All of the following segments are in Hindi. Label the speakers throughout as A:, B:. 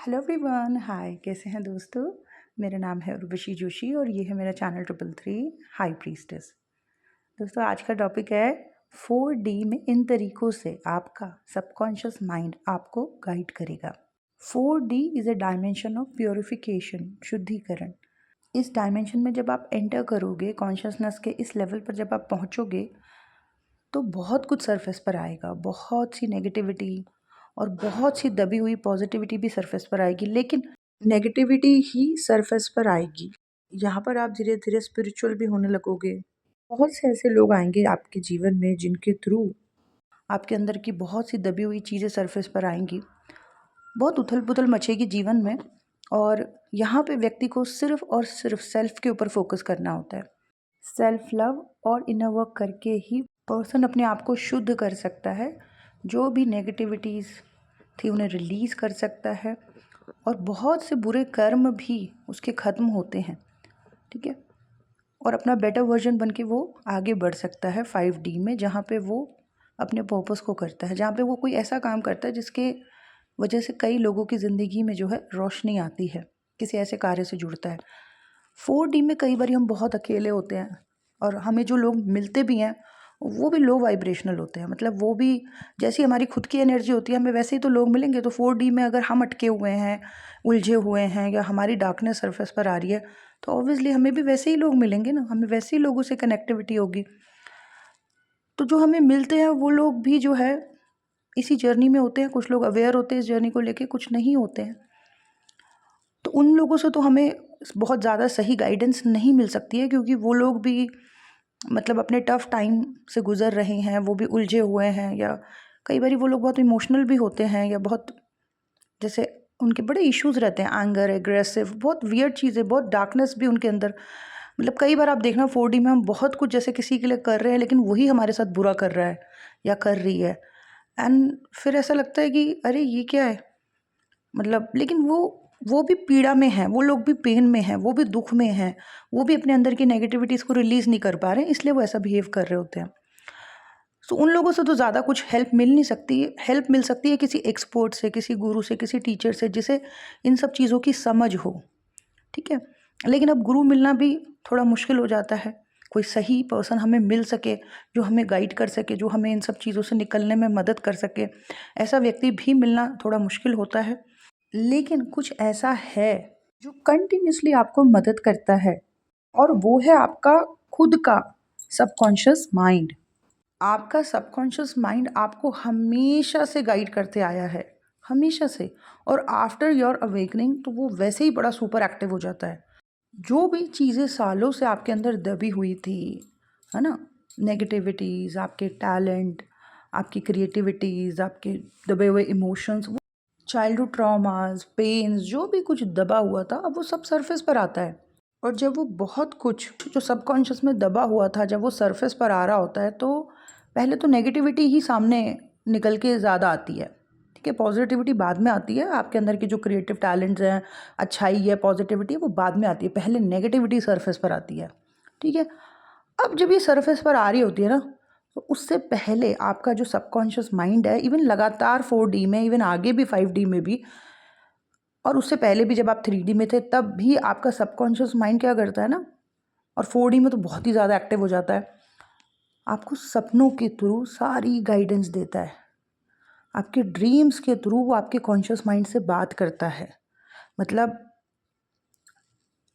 A: हेलो एवरीवन, हाय। कैसे हैं दोस्तों? मेरा नाम है उर्वशी जोशी और ये है मेरा चैनल 333 हाई प्रीस्टेस। दोस्तों, आज का टॉपिक है 4D में इन तरीक़ों से आपका सबकॉन्शियस माइंड आपको गाइड करेगा। 4D is a dimension of purification, शुद्धिकरण। इस डायमेंशन में जब आप एंटर करोगे, कॉन्शियसनेस के इस लेवल पर जब आप पहुँचोगे, तो बहुत कुछ सरफेस पर आएगा। बहुत सी नेगेटिविटी और बहुत सी दबी हुई पॉजिटिविटी भी सरफेस पर आएगी, लेकिन नेगेटिविटी ही सरफेस पर आएगी। यहाँ पर आप धीरे धीरे स्पिरिचुअल भी होने लगोगे। बहुत से ऐसे लोग आएंगे आपके जीवन में जिनके थ्रू आपके अंदर की बहुत सी दबी हुई चीज़ें सरफेस पर आएंगी। बहुत उथल पुथल मचेगी जीवन में, और यहाँ पे व्यक्ति को सिर्फ और सिर्फ सेल्फ के ऊपर फोकस करना होता है। सेल्फ लव और इनर वर्क करके ही पर्सन अपने आप को शुद्ध कर सकता है। जो भी नेगेटिविटीज़ थी उन्हें रिलीज़ कर सकता है, और बहुत से बुरे कर्म भी उसके ख़त्म होते हैं। ठीक है, और अपना बेटर वर्जन बन के वो आगे बढ़ सकता है 5D में, जहाँ पे वो अपने पर्पस को करता है, जहाँ पे वो कोई ऐसा काम करता है जिसके वजह से कई लोगों की ज़िंदगी में जो है रोशनी आती है, किसी ऐसे कार्य से जुड़ता है। 4D में कई बार हम बहुत अकेले होते हैं, और हमें जो लोग मिलते भी हैं वो भी लो वाइब्रेशनल होते हैं। मतलब वो भी जैसी हमारी खुद की एनर्जी होती है, हमें वैसे ही तो लोग मिलेंगे। तो 4D में अगर हम अटके हुए हैं, उलझे हुए हैं, या हमारी डार्कनेस सरफेस पर आ रही है, तो ऑब्वियसली हमें भी वैसे ही लोग मिलेंगे ना, हमें वैसे ही लोगों से कनेक्टिविटी होगी। तो जो हमें मिलते हैं वो लोग भी जो है इसी जर्नी में होते हैं। कुछ लोग अवेयर होते हैं इस जर्नी को लेके, कुछ नहीं होते हैं। तो उन लोगों से तो हमें बहुत ज़्यादा सही गाइडेंस नहीं मिल सकती है, क्योंकि वो लोग भी मतलब अपने टफ़ टाइम से गुज़र रहे हैं, वो भी उलझे हुए हैं, या कई बार वो लोग बहुत इमोशनल भी होते हैं, या बहुत जैसे उनके बड़े इश्यूज़ रहते हैं, एंगर, एग्रेसिव, बहुत वियर्ड चीज़ें, बहुत डार्कनेस भी उनके अंदर। मतलब कई बार आप देखना 4D में हम बहुत कुछ जैसे किसी के लिए कर रहे हैं, लेकिन वही हमारे साथ बुरा कर रहा है या कर रही है। एंड फिर ऐसा लगता है कि अरे ये क्या है, मतलब। लेकिन वो भी पीड़ा में हैं, वो लोग भी पेन में हैं, वो भी दुःख में हैं, वो भी अपने अंदर की नेगेटिविटीज़ को रिलीज़ नहीं कर पा रहे हैं, इसलिए वो ऐसा बिहेव कर रहे होते हैं। सो उन लोगों से तो ज़्यादा कुछ हेल्प मिल नहीं सकती। हेल्प मिल सकती है किसी एक्सपर्ट से, किसी गुरु से, किसी टीचर से, जिसे इन सब चीज़ों की समझ हो। ठीक है? लेकिन अब गुरु मिलना भी थोड़ा मुश्किल हो जाता है। कोई सही पर्सन हमें मिल सके, जो हमें गाइड कर सके, जो हमें इन सब चीज़ों से निकलने में मदद कर सके, ऐसा व्यक्ति भी मिलना थोड़ा मुश्किल होता है। लेकिन कुछ ऐसा है जो कंटिन्यूअसली आपको मदद करता है, और वो है आपका खुद का सबकॉन्शियस माइंड। आपका सबकॉन्शियस माइंड आपको हमेशा से गाइड करते आया है, हमेशा से। और आफ्टर योर अवेकनिंग तो वो वैसे ही बड़ा सुपर एक्टिव हो जाता है। जो भी चीज़ें सालों से आपके अंदर दबी हुई थी, है ना, नेगेटिविटीज़, आपके टैलेंट, आपकी क्रिएटिविटीज़, आपके दबे हुए इमोशंस, चाइल्डहुड ट्रॉमास, पेन्स, जो भी कुछ दबा हुआ था, अब वो सब सरफेस पर आता है। और जब वो बहुत कुछ जो सबकॉन्शियस में दबा हुआ था, जब वो सरफेस पर आ रहा होता है, तो पहले तो नेगेटिविटी ही सामने निकल के ज़्यादा आती है। ठीक है, पॉजिटिविटी बाद में आती है। आपके अंदर की जो क्रिएटिव टैलेंट्स हैं, अच्छाई है, पॉजिटिविटी है, वो बाद में आती है। पहले नेगेटिविटी सरफेस पर आती है। ठीक है, अब जब ये सरफेस पर आ रही होती है ना, तो उससे पहले आपका जो सबकॉन्शियस माइंड है, इवन लगातार 4D में, इवन आगे भी 5D में भी, और उससे पहले भी जब आप 3D में थे, तब भी आपका सबकॉन्शियस माइंड क्या करता है ना, और 4D में तो बहुत ही ज़्यादा एक्टिव हो जाता है, आपको सपनों के थ्रू सारी गाइडेंस देता है। आपके ड्रीम्स के थ्रू वो आपके कॉन्शियस माइंड से बात करता है। मतलब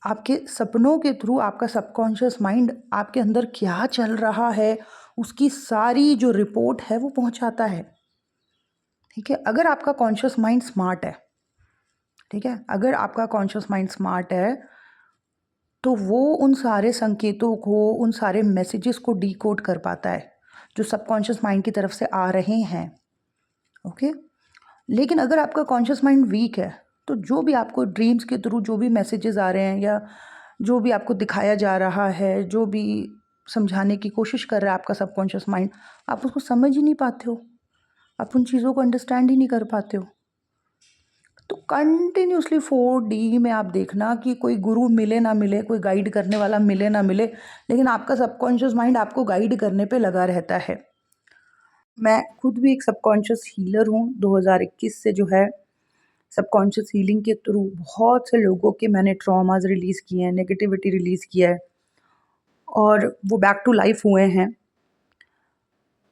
A: आपके सपनों के थ्रू आपका सबकॉन्शियस माइंड आपके अंदर क्या चल रहा है, उसकी सारी जो रिपोर्ट है वो पहुंचाता है। ठीक है, अगर आपका कॉन्शियस माइंड स्मार्ट है, ठीक है, अगर आपका कॉन्शियस माइंड स्मार्ट है, तो वो उन सारे संकेतों को, उन सारे मैसेजेस को डिकोड कर पाता है जो सबकॉन्शियस माइंड की तरफ से आ रहे हैं। ओके, लेकिन अगर आपका कॉन्शियस माइंड वीक है, तो जो भी आपको ड्रीम्स के थ्रू जो भी मैसेजेस आ रहे हैं, या जो भी आपको दिखाया जा रहा है, जो भी समझाने की कोशिश कर रहा है आपका सबकॉन्शियस माइंड, आप उसको समझ ही नहीं पाते हो, आप उन चीज़ों को अंडरस्टैंड ही नहीं कर पाते हो। तो कंटिन्यूसली 4D में आप देखना कि कोई गुरु मिले ना मिले, कोई गाइड करने वाला मिले ना मिले, लेकिन आपका सबकॉन्शियस माइंड आपको गाइड करने पे लगा रहता है। मैं खुद भी एक सबकॉन्शियस हीलर हूँ। 2021 से जो है सबकॉन्शियस हीलिंग के थ्रू बहुत से लोगों के मैंने ट्रॉमास रिलीज़ किए हैं, नेगेटिविटी रिलीज़ किया है और वो बैक टू लाइफ हुए हैं।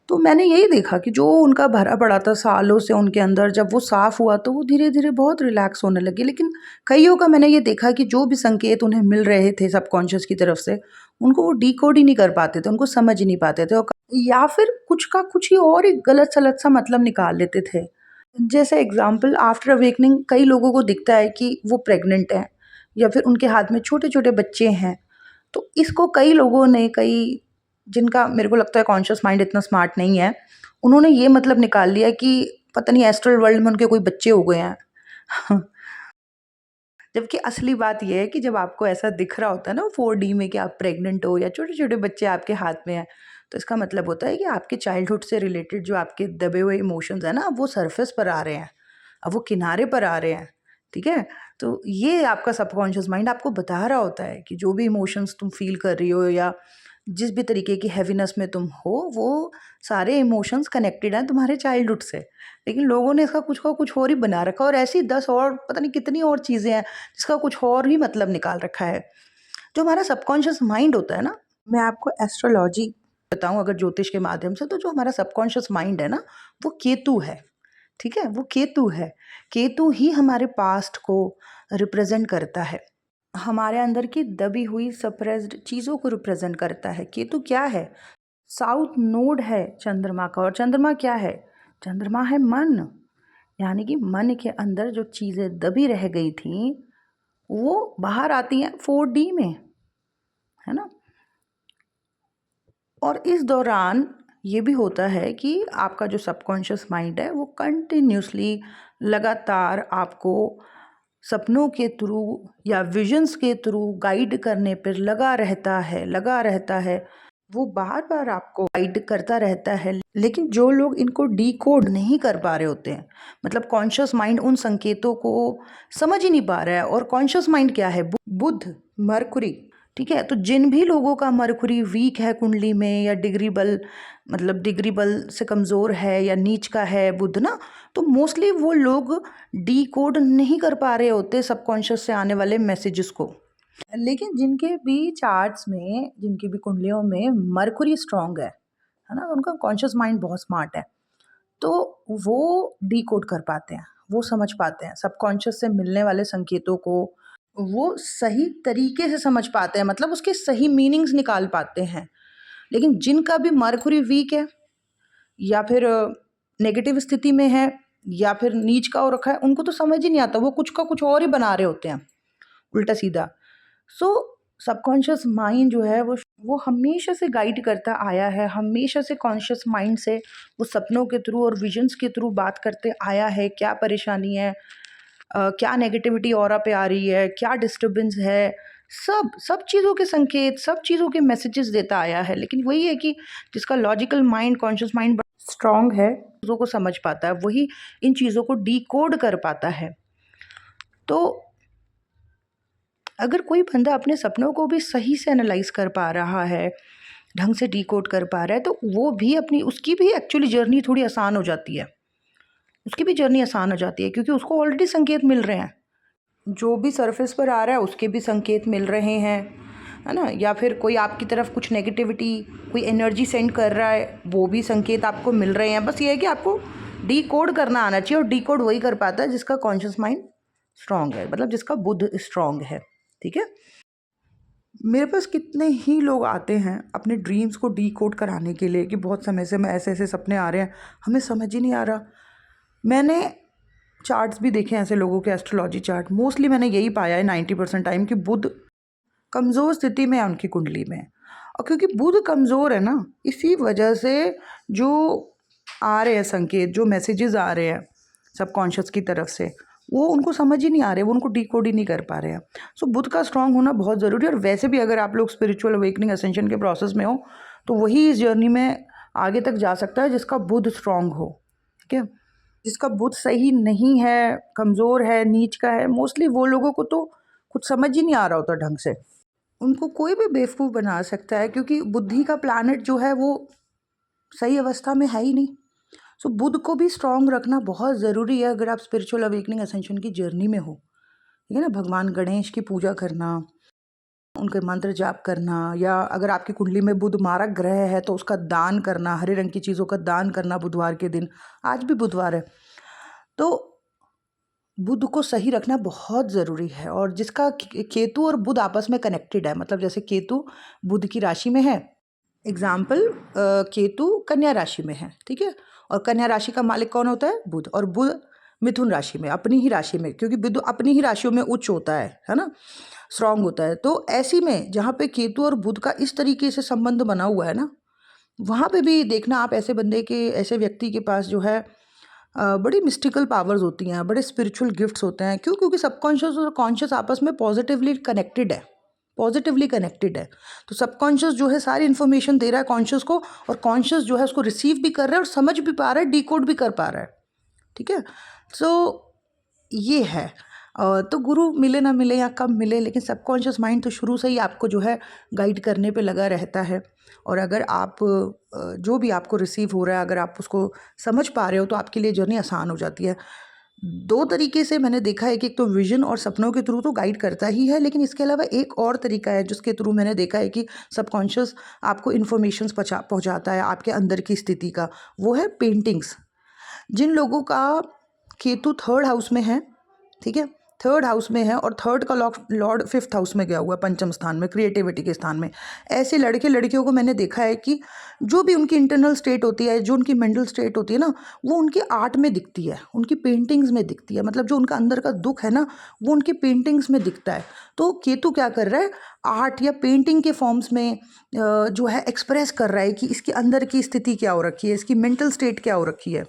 A: तो मैंने यही देखा कि जो उनका भरा पड़ा था सालों से उनके अंदर, जब वो साफ़ हुआ तो वो धीरे-धीरे बहुत रिलैक्स होने लगे। लेकिन कइयों का मैंने ये देखा कि जो भी संकेत उन्हें मिल रहे थे सबकॉन्शियस की तरफ से, उनको वो डिकोड ही नहीं कर पाते थे, उनको समझ ही नहीं पाते थे, और या फिर कुछ का कुछ ही और ही गलत-सलत सा मतलब निकाल लेते थे। जैसे एग्ज़ाम्पल, आफ्टर अवेकनिंग कई लोगों को दिखता है कि वो प्रेग्नेंट हैं या फिर उनके हाथ में छोटे-छोटे बच्चे हैं। तो इसको कई लोगों ने, कई जिनका मेरे को लगता है कॉन्शियस माइंड इतना स्मार्ट नहीं है, उन्होंने ये मतलब निकाल लिया कि पता नहीं एस्ट्रल वर्ल्ड में उनके कोई बच्चे हो गए हैं। जबकि असली बात ये है कि जब आपको ऐसा दिख रहा होता है ना 4D में कि आप प्रेग्नेंट हो या छोटे-छोटे बच्चे आपके हाथ में हैं, तो इसका मतलब होता है कि आपके चाइल्डहुड से रिलेटेड जो आपके दबे हुए इमोशंस हैं ना, अब वो सरफेस पर आ रहे हैं, अब वो किनारे पर आ रहे हैं, ठीक है? तो ये आपका सबकॉन्शियस माइंड आपको बता रहा होता है कि जो भी इमोशंस तुम फ़ील कर रही हो या जिस भी तरीके की हैवीनेस में तुम हो, वो सारे इमोशंस कनेक्टेड हैं तुम्हारे चाइल्डहुड से। लेकिन लोगों ने इसका कुछ का कुछ और ही बना रखा है और ऐसी 10 और पता नहीं कितनी और चीज़ें हैं जिसका कुछ और ही मतलब निकाल रखा है। जो हमारा सबकॉन्शियस माइंड होता है ना, मैं आपको एस्ट्रोलॉजी बताऊँ अगर ज्योतिष के माध्यम से, तो जो हमारा सबकॉन्शियस माइंड है ना, वो केतु है, ठीक है? वो केतु है। केतु ही हमारे पास्ट को रिप्रेज़ेंट करता है। हमारे अंदर की दबी हुई सप्रेस्ड चीज़ों को रिप्रेज़ेंट करता है। केतु क्या है? साउथ नोड है चंद्रमा का, और चंद्रमा क्या है? चंद्रमा है मन। यानी कि मन के अंदर जो चीज़ें दबी रह गई थीं, वो बाहर आती हैं 4D में, है ना? और इस दौरान ये भी होता है कि आपका जो सबकॉन्शियस माइंड है, वो कंटिन्यूअसली लगातार आपको सपनों के थ्रू या विजन्स के थ्रू गाइड करने पर लगा रहता है। वो बार-बार आपको गाइड करता रहता है। लेकिन जो लोग इनको डिकोड नहीं कर पा रहे होते हैं, मतलब कॉन्शियस माइंड उन संकेतों को समझ ही नहीं पा रहा है, और कॉन्शियस माइंड क्या है? बुध, मरकुरी, ठीक है? तो जिन भी लोगों का मरकुरी वीक है कुंडली में, या डिग्री बल, मतलब डिग्री बल से कमज़ोर है या नीच का है बुध ना, तो मोस्टली वो लोग डिकोड नहीं कर पा रहे होते सबकॉन्शियस से आने वाले मैसेजेस को। लेकिन जिनके भी चार्ट्स में, जिनकी भी कुंडलियों में मरकुरी स्ट्रांग है ना? उनका कॉन्शियस माइंड बहुत स्मार्ट है, तो वो डिकोड कर पाते हैं, वो समझ पाते हैं सबकॉन्शियस से मिलने वाले संकेतों को, वो सही तरीके से समझ पाते हैं, मतलब उसके सही मीनिंग्स निकाल पाते हैं। लेकिन जिनका भी मरकुरी वीक है या फिर नेगेटिव स्थिति में है या फिर नीच का हो रखा है, उनको तो समझ ही नहीं आता, वो कुछ का कुछ और ही बना रहे होते हैं उल्टा-सीधा। सो सबकॉन्शियस माइंड जो है वो हमेशा से गाइड करता आया है, हमेशा से कॉन्शियस माइंड से वो सपनों के थ्रू और विजन्स के थ्रू बात करते आया है, क्या परेशानी है, क्या नेगेटिविटी ऑरा पे आ रही है, क्या डिस्टर्बेंस है, सब सब चीज़ों के संकेत, सब चीज़ों के मैसेजेस देता आया है। लेकिन वही है कि जिसका logical mind, conscious mind strong है, चीज़ों को समझ पाता है, वही इन चीज़ों को डिकोड कर पाता है। तो अगर कोई बंदा अपने सपनों को भी सही से एनालाइज़ कर पा रहा है, ढंग से डिकोड कर पा रहा है, तो वो भी अपनी, उसकी भी एक्चुअली जर्नी थोड़ी आसान हो जाती है। उसकी भी जर्नी आसान हो जाती है क्योंकि उसको ऑलरेडी संकेत मिल रहे हैं। जो भी सरफेस पर आ रहा है उसके भी संकेत मिल रहे हैं, है ना? या फिर कोई आपकी तरफ कुछ नेगेटिविटी, कोई एनर्जी सेंड कर रहा है, वो भी संकेत आपको मिल रहे हैं। बस ये है कि आपको डिकोड करना आना चाहिए, और डिकोड वही कर पाता है जिसका कॉन्शियस माइंड स्ट्रांग है, मतलब जिसका बुध स्ट्रांग है, ठीक है? मेरे पास कितने ही लोग आते हैं अपने ड्रीम्स को डिकोड कराने के लिए कि बहुत समय से मैं ऐसे-ऐसे सपने आ रहे हैं, हमें समझ ही नहीं आ रहा। मैंने चार्ट्स भी देखे हैं ऐसे लोगों के, एस्ट्रोलॉजी चार्ट, मोस्टली मैंने यही पाया है 90% टाइम कि बुध कमज़ोर स्थिति में है उनकी कुंडली में। और क्योंकि बुध कमज़ोर है ना, इसी वजह से जो आ रहे हैं संकेत, जो मैसेजेस आ रहे हैं सबकॉन्शियस की तरफ से, वो उनको समझ ही नहीं आ रहे, वो उनको डिकोड ही नहीं कर पा रहे हैं। सो बुध का स्ट्रांग होना बहुत ज़रूरी है। और वैसे भी अगर आप लोग स्पिरिचुअल अवेकनिंग असेंशन के प्रोसेस में हो, तो वही इस जर्नी में आगे तक जा सकता है जिसका बुध स्ट्रांग हो, ठीक है? जिसका बुध सही नहीं है, कमज़ोर है, नीच का है, मोस्टली वो लोगों को तो कुछ समझ ही नहीं आ रहा होता ढंग से। उनको कोई भी बेवकूफ़ बना सकता है क्योंकि बुद्धि का प्लैनेट जो है वो सही अवस्था में है ही नहीं। सो बुध को भी स्ट्रॉन्ग रखना बहुत ज़रूरी है अगर आप स्पिरिचुअल अवेकनिंग असेंशन की जर्नी में हो, ठीक है ना। भगवान गणेश की पूजा करना, उनके मंत्र जाप करना, या अगर आपकी कुंडली में बुध मारक ग्रह है तो उसका दान करना, हरे रंग की चीज़ों का दान करना बुधवार के दिन। आज भी बुधवार है, तो बुध को सही रखना बहुत ज़रूरी है। और जिसका केतु और बुध आपस में कनेक्टेड है, मतलब जैसे केतु बुध की राशि में है, एग्जाम्पल केतु कन्या राशि में है, ठीक है, और कन्या राशि का मालिक कौन होता है? बुध। और बुध मिथुन राशि में, अपनी ही राशि में, क्योंकि बुध अपनी ही राशियों में उच्च होता है ना, स्ट्रांग होता है। तो ऐसी में जहाँ पे केतु और बुध का इस तरीके से संबंध बना हुआ है ना, वहाँ पे भी देखना आप ऐसे बंदे के, ऐसे व्यक्ति के पास जो है बड़ी मिस्टिकल पावर्स होती हैं, बड़े स्पिरिचुअल गिफ्ट्स होते हैं। क्यों? क्योंकि सबकॉन्शियस और कॉन्शियस आपस में पॉजिटिवली कनेक्टेड है। तो सबकॉन्शियस जो है सारी इन्फॉर्मेशन दे रहा है कॉन्शियस को, और कॉन्शियस जो है उसको रिसीव भी कर रहा है और समझ भी पा रहा है, डिकोड भी कर पा रहा है, ठीक है। सो ये है। तो गुरु मिले ना मिले या कब मिले, लेकिन सबकॉन्शियस माइंड तो शुरू से ही आपको जो है गाइड करने पे लगा रहता है। और अगर आप जो भी आपको रिसीव हो रहा है, अगर आप उसको समझ पा रहे हो, तो आपके लिए जर्नी आसान हो जाती है। दो तरीके से मैंने देखा है कि एक तो विजन और सपनों के थ्रू तो गाइड करता ही है, लेकिन इसके अलावा एक और तरीका है जिसके थ्रू मैंने देखा है कि सबकॉन्शियस आपको इन्फॉर्मेशन पहुँचाता है आपके अंदर की स्थिति का, वो है पेंटिंग्स। जिन लोगों का केतु 3rd हाउस में है, ठीक है, 3rd हाउस में है, और 3rd का लॉर्ड 5th हाउस में गया हुआ है, पंचम स्थान में, क्रिएटिविटी के स्थान में, ऐसे लड़के लड़कियों को मैंने देखा है कि जो भी उनकी इंटरनल स्टेट होती है, जो उनकी मेंटल स्टेट होती है ना, वो उनकी आर्ट में दिखती है, उनकी पेंटिंग्स में दिखती है। मतलब जो उनका अंदर का दुख है ना, वो उनकी पेंटिंग्स में दिखता है। तो केतु क्या कर रहा है? आर्ट या पेंटिंग के फॉर्म्स में जो है एक्सप्रेस कर रहा है कि इसके अंदर की स्थिति क्या हो रखी है, इसकी मेंटल स्टेट क्या हो रखी है।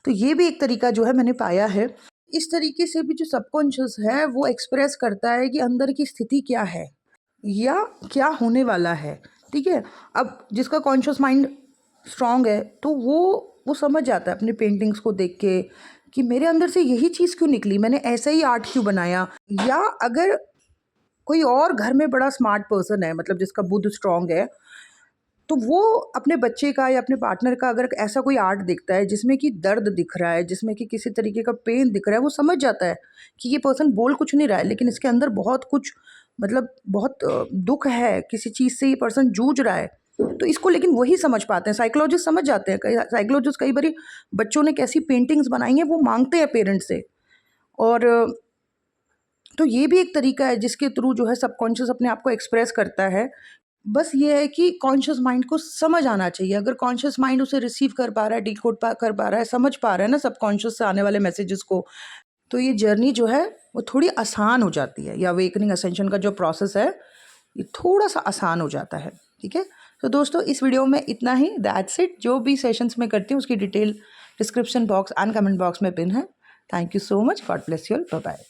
A: तो ये भी एक तरीका जो है मैंने पाया है। इस तरीके से भी जो सबकॉन्शियस है वो एक्सप्रेस करता है कि अंदर की स्थिति क्या है या क्या होने वाला है, ठीक है। अब जिसका कॉन्शियस माइंड स्ट्रांग है तो वो समझ जाता है अपने पेंटिंग्स को देख के कि मेरे अंदर से यही चीज़ क्यों निकली, मैंने ऐसा ही आर्ट क्यों बनाया। या अगर कोई और घर में बड़ा स्मार्ट पर्सन है, मतलब जिसका बुद्ध स्ट्रांग है, तो वो अपने बच्चे का या अपने पार्टनर का अगर ऐसा कोई आर्ट दिखता है जिसमें कि दर्द दिख रहा है, जिसमें कि किसी तरीके का पेन दिख रहा है, वो समझ जाता है कि ये पर्सन बोल कुछ नहीं रहा है, लेकिन इसके अंदर बहुत कुछ, मतलब बहुत दुख है, किसी चीज़ से ये पर्सन जूझ रहा है। तो इसको लेकिन वही समझ पाते हैं, साइकोलॉजिस्ट समझ जाते हैं। साइकोलॉजिस्ट कई बार बच्चों ने कैसी पेंटिंग्स बनाई हैं वो मांगते हैं पेरेंट्स से। और तो ये भी एक तरीका है जिसके थ्रू जो है सबकॉन्शियस अपने आप को एक्सप्रेस करता है। बस ये है कि कॉन्शियस माइंड को समझ आना चाहिए। अगर कॉन्शियस माइंड उसे रिसीव कर पा रहा है, डिकोड कर पा रहा है, समझ पा रहा है ना सबकॉन्शियस से आने वाले मैसेजेस को, तो ये जर्नी जो है वो थोड़ी आसान हो जाती है। या अवेकनिंग असेंशन का जो प्रोसेस है ये थोड़ा सा आसान हो जाता है, ठीक है। तो दोस्तों इस वीडियो में इतना ही, दैट्स इट। जो भी सेशंस में करती हूँ उसकी detail description box and comment box में पिन है। Thank you so much, God bless you all, bye bye.